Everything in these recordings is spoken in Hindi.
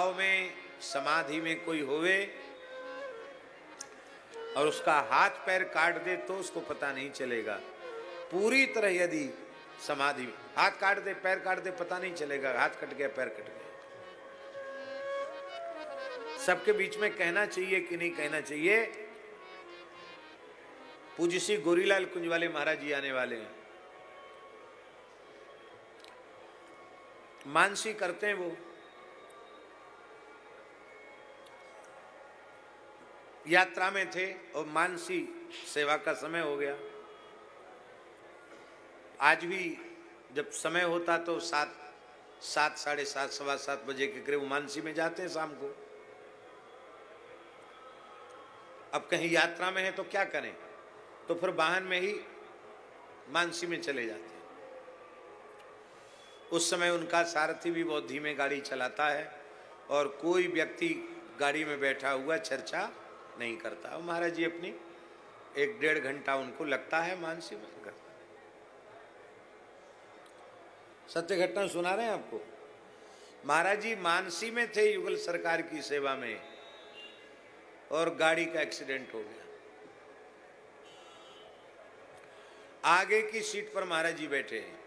भाव में, समाधि में कोई होवे और उसका हाथ पैर काट दे तो उसको पता नहीं चलेगा। पूरी तरह यदि समाधि, हाथ काट दे पैर काट दे पता नहीं चलेगा, हाथ कट गया पैर कट गया। सबके बीच में कहना चाहिए कि नहीं कहना चाहिए। पूज्य श्री गोरीलाल कुंजवाले महाराज जी आने वाले हैं। मानसी करते हैं वो, यात्रा में थे और मानसी सेवा का समय हो गया। आज भी जब समय होता तो 7, 7, 7:30, 7:15 बजे के करीब मानसी में जाते हैं शाम को। अब कहीं यात्रा में है तो क्या करें, तो फिर वाहन में ही मानसी में चले जाते हैं। उस समय उनका सारथी भी बहुत धीमे गाड़ी चलाता है और कोई व्यक्ति गाड़ी में बैठा हुआ चर्चा नहीं करता। और महाराज जी अपनी 1-1.5 घंटा उनको लगता है मानसी में करता। सत्य घटना सुना रहे हैं आपको। महाराज जी मानसी में थे युगल सरकार की सेवा में और गाड़ी का एक्सीडेंट हो गया। आगे की सीट पर महाराज जी बैठे हैं,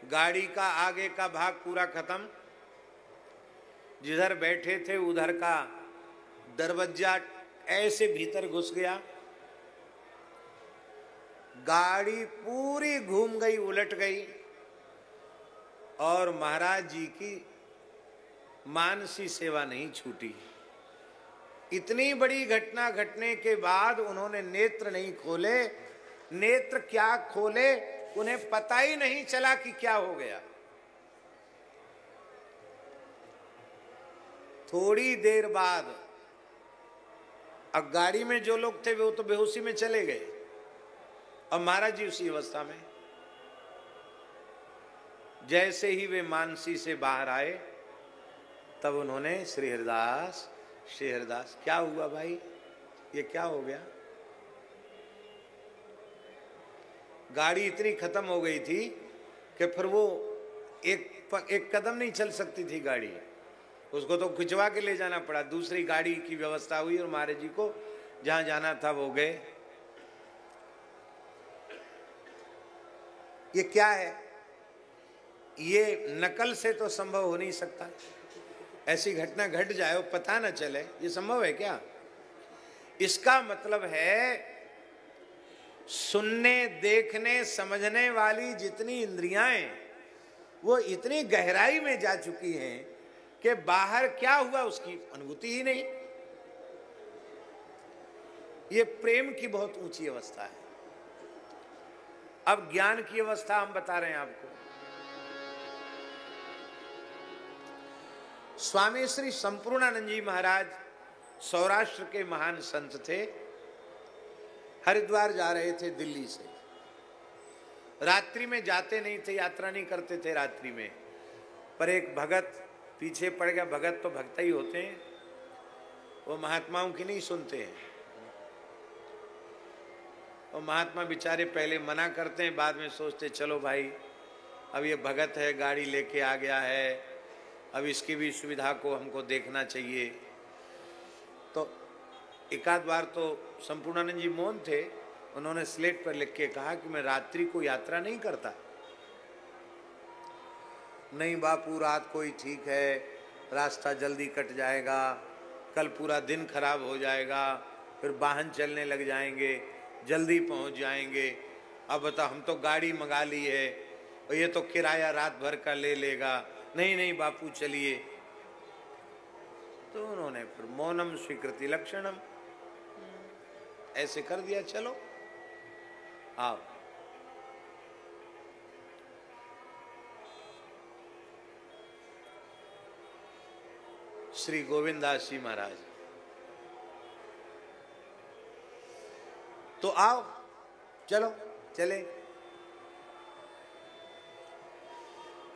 गाड़ी का आगे का भाग पूरा खत्म, जिधर बैठे थे उधर का दरवाजा ऐसे भीतर घुस गया, गाड़ी पूरी घूम गई, उलट गई और महाराज जी की मानसी सेवा नहीं छूटी। इतनी बड़ी घटना घटने के बाद उन्होंने नेत्र नहीं खोले। नेत्र क्या खोले, उन्हें पता ही नहीं चला कि क्या हो गया। थोड़ी देर बाद अब गाड़ी में जो लोग थे वो तो बेहोशी में चले गए और महाराज जी उसी अवस्था में। जैसे ही वे मानसी से बाहर आए तब उन्होंने श्री हरिदास क्या हुआ भाई, ये क्या हो गया। गाड़ी इतनी खत्म हो गई थी कि फिर वो एक कदम नहीं चल सकती थी गाड़ी, उसको तो खिंचवा के ले जाना पड़ा। दूसरी गाड़ी की व्यवस्था हुई और महाराज जी को जहां जाना था वो गए। ये क्या है, ये नकल से तो संभव हो नहीं सकता। ऐसी घटना घट जाए और पता न चले, ये संभव है क्या। इसका मतलब है सुनने, देखने, समझने वाली जितनी इंद्रियां वो इतनी गहराई में जा चुकी हैं कि बाहर क्या हुआ उसकी अनुभूति ही नहीं। ये प्रेम की बहुत ऊंची अवस्था है। अब ज्ञान की अवस्था हम बता रहे हैं आपको। स्वामी श्री संपूर्णानंद जी महाराज सौराष्ट्र के महान संत थे। हरिद्वार जा रहे थे दिल्ली से। रात्रि में जाते नहीं थे, यात्रा नहीं करते थे रात्रि में, पर एक भगत पीछे पड़ गया। भगत तो भक्त ही होते हैं, वो महात्माओं की नहीं सुनते हैं। और महात्मा बेचारे पहले मना करते हैं, बाद में सोचते चलो भाई अब ये भगत है, गाड़ी लेके आ गया है, अब इसकी भी सुविधा को हमको देखना चाहिए। तो एक आध बार तो संपूर्णानंद जी मौन थे। उन्होंने स्लेट पर लिख के कहा कि मैं रात्रि को यात्रा नहीं करता। नहीं बापू, रात को ही ठीक है, रास्ता जल्दी कट जाएगा, कल पूरा दिन खराब हो जाएगा, फिर वाहन चलने लग जाएंगे, जल्दी पहुंच जाएंगे। अब बता, हम तो गाड़ी मंगा ली है और ये तो किराया रात भर का ले लेगा। नहीं नहीं बापू चलिए। तो उन्होंने फिर मौनम स्वीकृति लक्षणम ऐसे कर दिया, चलो आओ। श्री गोविंदास जी महाराज, तो आओ चलो चले।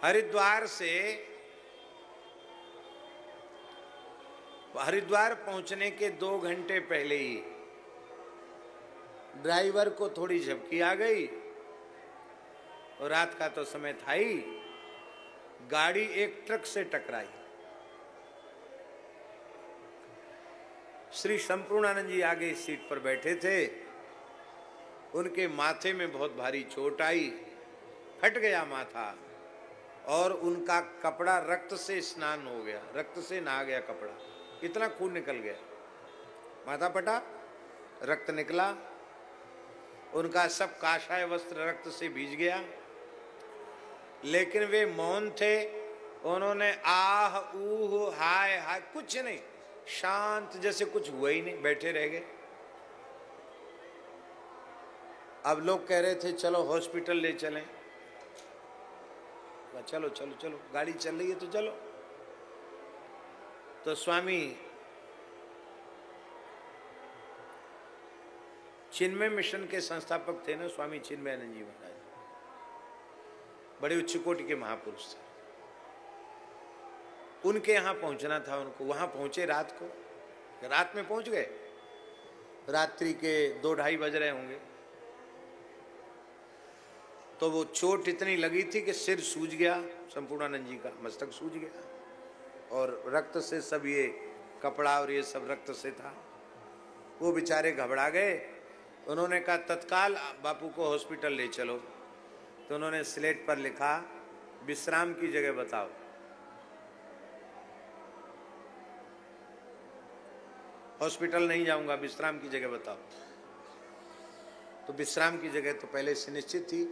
हरिद्वार से, हरिद्वार पहुंचने के 2 घंटे पहले ही ड्राइवर को थोड़ी झपकी आ गई और रात का तो समय था ही, गाड़ी एक ट्रक से टकराई। श्री संपूर्णानंद जी आगे इस सीट पर बैठे थे। उनके माथे में बहुत भारी चोट आई, फट गया माथा और उनका कपड़ा रक्त से स्नान हो गया, रक्त से नहा गया कपड़ा, इतना खून निकल गया। माथा फटा, रक्त निकला, उनका सब काशाय वस्त्र रक्त से भीज गया। लेकिन वे मौन थे, उन्होंने आह ऊह हाय हाय कुछ नहीं, शांत जैसे कुछ हुआ ही नहीं, बैठे रह गए। अब लोग कह रहे थे चलो हॉस्पिटल ले चलें। चलो चलो चलो, गाड़ी चल रही है तो चलो। तो स्वामी चिन्मय मिशन के संस्थापक थे ना, स्वामी चिन्मयानंद जी महाराज, बड़े उच्च कोटि के महापुरुष थे। उनके यहाँ पहुंचना था उनको, वहां पहुंचे रात को, रात में पहुंच गए, रात्रि के 2-2:30 बज रहे होंगे। तो वो चोट इतनी लगी थी कि सिर सूज गया, संपूर्णानंद जी का मस्तक सूज गया और रक्त से सब ये कपड़ा और ये सब रक्त से था। वो बेचारे घबरा गए। उन्होंने कहा तत्काल बापू को हॉस्पिटल ले चलो। तो उन्होंने स्लेट पर लिखा विश्राम की जगह बताओ। हॉस्पिटल नहीं जाऊंगा, विश्राम की जगह बताओ। तो विश्राम की जगह तो पहले से निश्चित थी।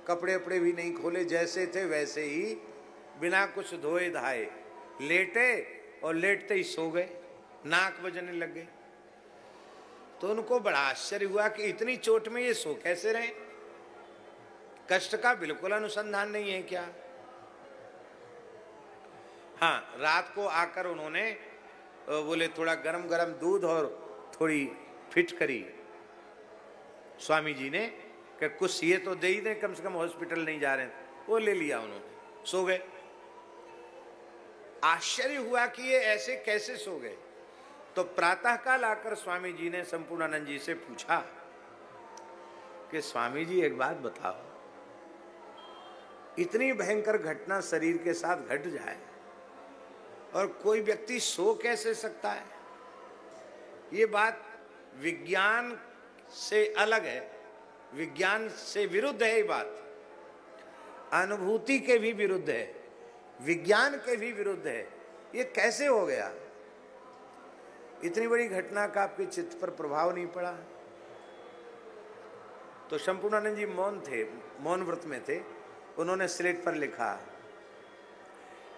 कपड़े अपड़े भी नहीं खोले, जैसे थे वैसे ही बिना कुछ धोए धाए लेटे और लेटते ही सो गए, नाक बजने लग गए। तो उनको बड़ा आश्चर्य हुआ कि इतनी चोट में ये सो कैसे रहे, कष्ट का बिल्कुल अनुसंधान नहीं है क्या। हाँ, रात को आकर उन्होंने बोले थोड़ा गरम गरम दूध और थोड़ी फिटकरी स्वामी जी ने कि कुछ ये तो दे ही दें, कम से कम हॉस्पिटल नहीं जा रहे हैं। वो ले लिया उन्होंने, सो गए। आश्चर्य हुआ कि ये ऐसे कैसे सो गए। तो प्रातःकाल आकर स्वामी जी ने संपूर्णानंद जी से पूछा कि स्वामी जी एक बात बताओ, इतनी भयंकर घटना शरीर के साथ घट जाए और कोई व्यक्ति सो कैसे सकता है। ये बात विज्ञान से अलग है, विज्ञान से विरुद्ध है। ये बात अनुभूति के भी विरुद्ध है, विज्ञान के भी विरुद्ध है। ये कैसे हो गया। इतनी बड़ी घटना का आपके चित्त पर प्रभाव नहीं पड़ा। तो संपूर्णानंद जी मौन थे, मौन व्रत में थे। उन्होंने स्लेट पर लिखा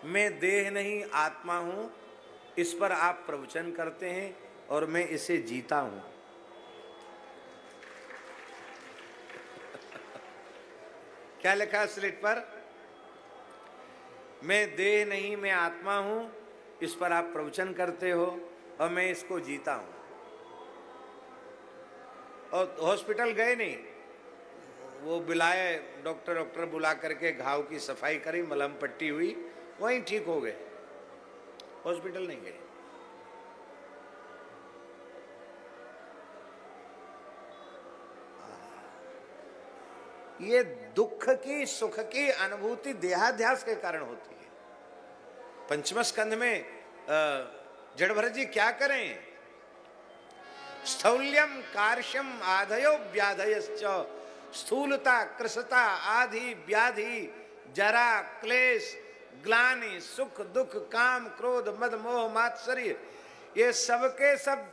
मैं देह नहीं आत्मा हूं, इस पर आप प्रवचन करते हैं और मैं इसे जीता हूं। क्या लिखा स्लेट पर? मैं देह नहीं मैं आत्मा हूं, इस पर आप प्रवचन करते हो और मैं इसको जीता हूं। और हॉस्पिटल गए नहीं, वो बुलाए डॉक्टर बुला करके घाव की सफाई करी, मलहम पट्टी हुई, वहीं ठीक हो गए, हॉस्पिटल नहीं गए। ये दुख की सुख की अनुभूति देहाध्यास के कारण होती है। पंचम स्कंध में जड़ भरत जी क्या करें? स्थौल्यम कार्श्यम आधयो व्याधयश्च, स्थूलता कृशता आदि व्याधि जरा क्लेश ग्लानि सुख दुख काम क्रोध मद मोह मात्सर्य, ये सबके सब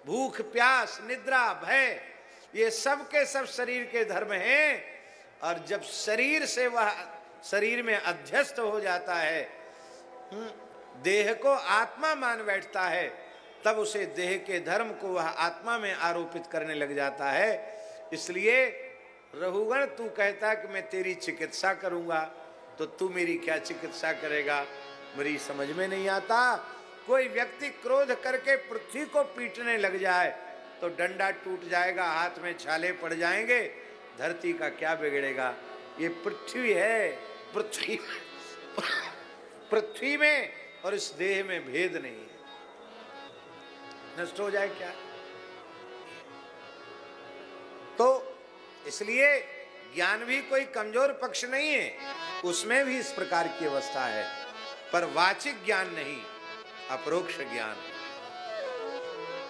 भूख प्यास निद्रा भय, ये सब के सब शरीर के धर्म हैं। और जब शरीर से वह शरीर में अध्यस्त हो जाता है, देह को आत्मा मान बैठता है, तब उसे देह के धर्म को वह आत्मा में आरोपित करने लग जाता है। इसलिए रघुगण तू कहता कि मैं तेरी चिकित्सा करूंगा, तो तू मेरी क्या चिकित्सा करेगा, मेरी समझ में नहीं आता। कोई व्यक्ति क्रोध करके पृथ्वी को पीटने लग जाए तो डंडा टूट जाएगा, हाथ में छाले पड़ जाएंगे, धरती का क्या बिगड़ेगा। ये पृथ्वी है, पृथ्वी में और इस देह में भेद नहीं है, नष्ट हो जाए क्या। तो इसलिए ज्ञान भी कोई कमजोर पक्ष नहीं है, उसमें भी इस प्रकार की अवस्था है, पर वाचिक ज्ञान नहीं, अपरोक्ष ज्ञान।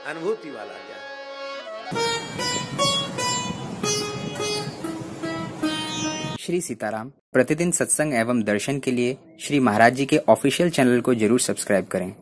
अनुभूति वाला ज्ञान। श्री सीताराम। प्रतिदिन सत्संग एवं दर्शन के लिए श्री महाराज जी के ऑफिशियल चैनल को जरूर सब्सक्राइब करें।